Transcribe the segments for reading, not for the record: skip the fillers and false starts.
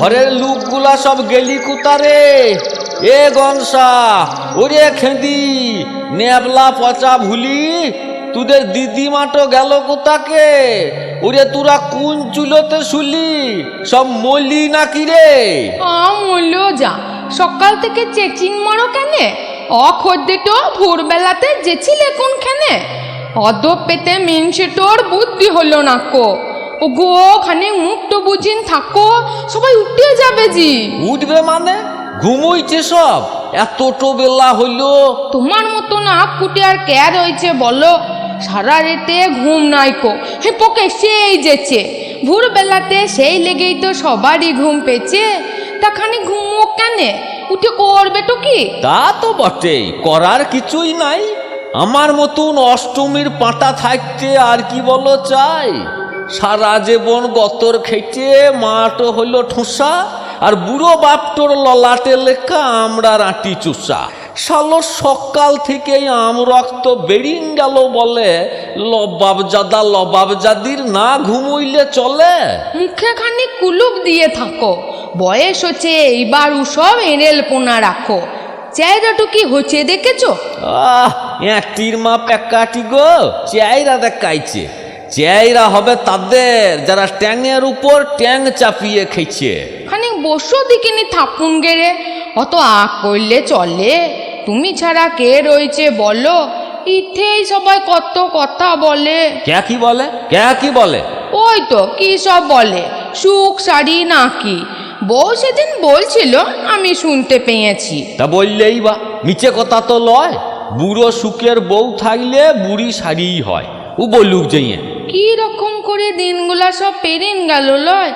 ঘরের লোকগুলা সব গেলি কুতারে। এ গনসা, ওরে খেদি, নেবলা পচা ভুলি, তোদের দিদিমাটো গেল কোথাকে? ওরে তোরা কোন চুলোতে শুলি? সব মলি নাকি রে? মূল্য যা, সকাল থেকে চেচিং মারো কেনে? অখদ্দে তো ভোরবেলাতে যেছিলে কোনখানে? অদ পেতে মেনসে তোর বুদ্ধি হলো না কো। ও গো, খানে মুখ তো বুঝিন থাকো, সবাই উঠে যাবে জি। উঠবে মানে? ঘুমোইছে সব, এতটো বেলা হইল। তোমার মতো না কুটে আর কে রয়েছে বলো? সারা রেতে ঘুম নাই কো, হে পোকে সেই যেছে। ভোরবেলাতে সেই লেগেই তো সবারই ঘুম পেয়েছে। তা খানি ঘুমো কেনে? উঠে করবে তো কি? তা তো বটেই, করার কিছুই নাই। আমার মতন অষ্টমীর পাঁটা থাকতে আর কি বলো চাই? সারা জীবন গতর খেটে মাটো হইল ঠোসা, আর বুড়ো বাপটোর ললাটে লেখা আমরা রাঁটি চুষা। শালো সকাল থেকেই আম রক্ত বেরিং গেল বলে লবাবজাদির না ঘুমইলে চলে? মুখে খানি কুলুপ দিয়ে থাকো। বয়স হচ্ছে, এইবার সব এঁড়েল পোনা রাখো। চেহারাটু কি হচ্ছে দেখেছো? এটির মা প্যাকাটি গো, চেহারা দেখাইছে। চেহারা হবে তাদের যারা ট্যাংয়ের উপর ট্যাং চাপিয়ে খেয়েছে। খানি বসো দিকিনি থাপুন গেড়ে, অত আঁক করলে চলে? তুমি ছাড়া কে রয়েছে বলো? ইঠেই সবাই কত কথা বলে। কে কি বলে? কে কি বলে? ওই তো কি সব বলে, সুখ শাড়ি নাকি। বউ সেদিন বলছিল, আমি শুনতে পেয়েছি। তা বললেই বা, মিছে কথা তো লয়। বুড়ো সুখের বউ থাকলে বুড়ি শাড়িই হয়, ও বলুক যাইয়ে। কি রকম করে দিনগুলা সব পেরিন গেল লয়।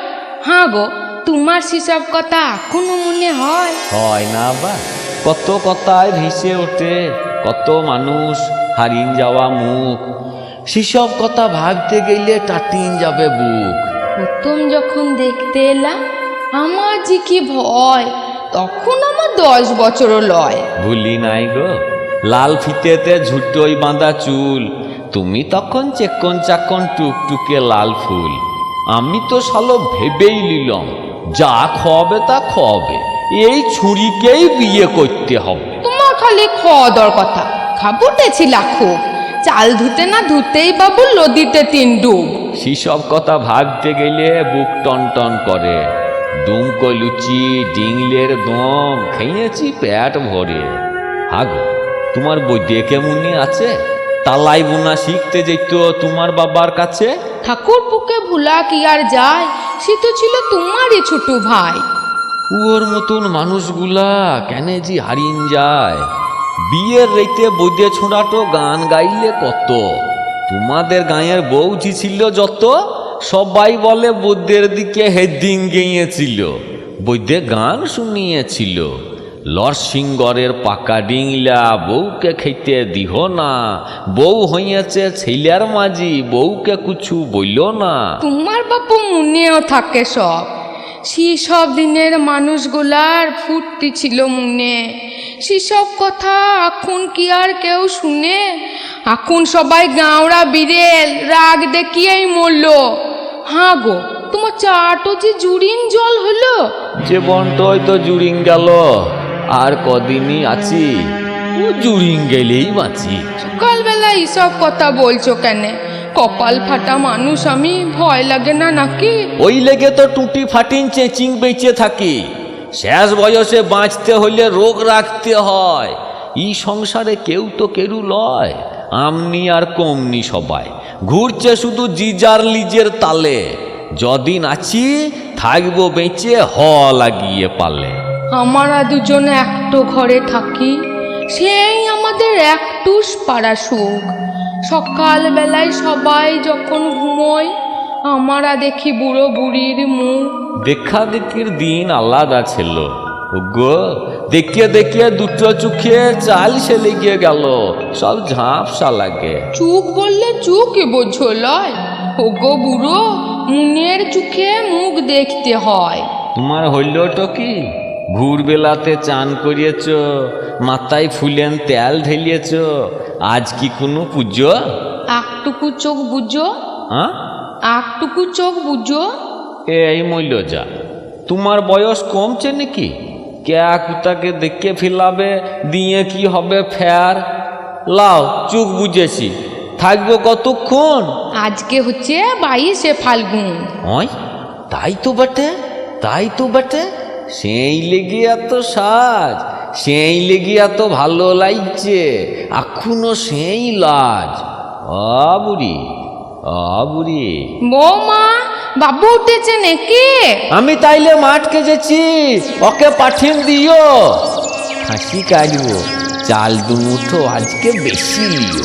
হ্যাঁ গো, তোমার সেসব কথা এখনো মনে হয়? হয় না বা, কত কথায় ভেসে ওঠে, কত মানুষ হারিয়ে যাওয়া মুখ। সেসব কথা ভাবতে গেলে টাটিন যাবে বুক। প্রথম যখন দেখতে এলাম, আমার যে কি ভয়। তখন আমার 10 বছরও লয়। ভুলি নাই গো, লাল ফিতেতে ঝুটোই বাঁধা চুল। তুমি তখন চেকন চাকন টুকটুকে লাল ফুল। আমি তো শালো ভেবেই নিলাম, যা খাওয়াবে তা খাওয়াবে, এই ছুরিকেই বিয়ে করতে হবে। তোমার খালি খাওয়া দর কথা, খাবুটেছিলা খুব। চাল ধুতে না ধুতেই বাবু নদীতে 3 ডুব। সেসব কথা ভাবতে গেলে বুক টন টন করে। দুমকো লুচি ডিংলের দম খেয়েছি পেট ভরে। হাগো, তোমার বই দেখে মনে আছে? তালাই বোনা শিখতে যেত তোমার বাবার কাছে। ঠাকুর পুকে ভুলা কি আর যায়? সে তো ছিল তোমারই ছোট ভাই। ওর মতন মানুষগুলা কেন যে হারিয়ে যায়? বিয়ের রেতে বৈদ্যে ছোঁড়াটো গান গাইলে কত। তোমাদের গাঁয়ের বউ জি ছিল যত, সবাই বলে বৈদ্যের দিকে হেডিং গেয়েছিল, বৈদ্যে গান শুনিয়েছিল। লরসিংগড়ের পাকা ডিংলা বউকে খেতে দিহ না, বউ হইয়াছে ছেলের মাঝি, বউকে কিছু বইল না। তোমার বাপু মনেও থাকে সব। সেসব দিনের মানুষগুলার ফুর্তি ছিল মনে। সেসব কথা এখন কি আর কেউ শুনে? এখন সবাই গাঁওড়া বিড়েল রাগ দেখিয়েই মরল। হ্যাঁ গো, তোমার চাটো যে জুড়িন জল হলো। জীবনটাই তো জুড়িং গেল, আর কদিনই আছি, ও জুড়িং গেলেই বাঁচি। সকালবেলা এইসব কথা বলছো কেন? কপাল ফাটা মানুষ আমি, ভয় লাগে না নাকি? ওই লেগে তো টুটি ফাটিন চেচিং বেঁচে থাকি। শেষ বয়সে বাঁচতে হইলে রোগ রাখতে হয়। এই সংসারে কেউ তো কেরু লয়, আমনি আর কমনি সবাই ঘুরছে শুধু জিজার লিজের তালে। যদিন আছি থাকবো বেঁচে হ লাগিয়ে পালে। আমরা দুজনে একটো ঘরে থাকি, সেই আমাদের একটুস পাড়া সুখ। সকালবেলায় সবাই যখন ঘুমোয়, আমরা দেখি বুড়ো বুড়ির মুখ। দেখা দেখির দিন আলাদা ছিল গো। দেখিয়ে দেখিয়ে দুটো চোখে চাল সে লেগে গেল, সব ঝাঁপসা লাগে। চুক বললে চুকই বোঝো লয়। ওগো বুড়ো, মুনের চোখে মুখ দেখতে হয়। তোমার হইলটা কি? ভোরবেলাতে চান করিয়েছ, মাথায় ফুলেন তেল ঢেলিয়েছ, আজ কি কোনো পুজো? একটুকু চোখ বুঝো, হ্যাঁ, একটুকু চোখ বুঝো। এই মইল যা, তোমার বয়স কমছে নাকি? ক্যা কুতাকে দেখে ফেলাবে, দিয়ে কি হবে ফের? লাও চুক বুঝেছি, থাকবো কতক্ষণ? আজকে হচ্ছে 22শে ফাল্গুন। ওই তাই তো বটে, তাই তো বটে। সেই লেগে এত সাজ, সেই লেগে এত ভালো লাগছে, এখনো সেই লাজ। বুড়ি, বুড়ি। বৌমা, বাবু উঠেছে নাকি? আমি তাইলে মাঠ কেজেছি, ওকে পাঠিয়ে দিও। খাসি কাটবো, চাল দুমুঠো আজকে বেশি লিও।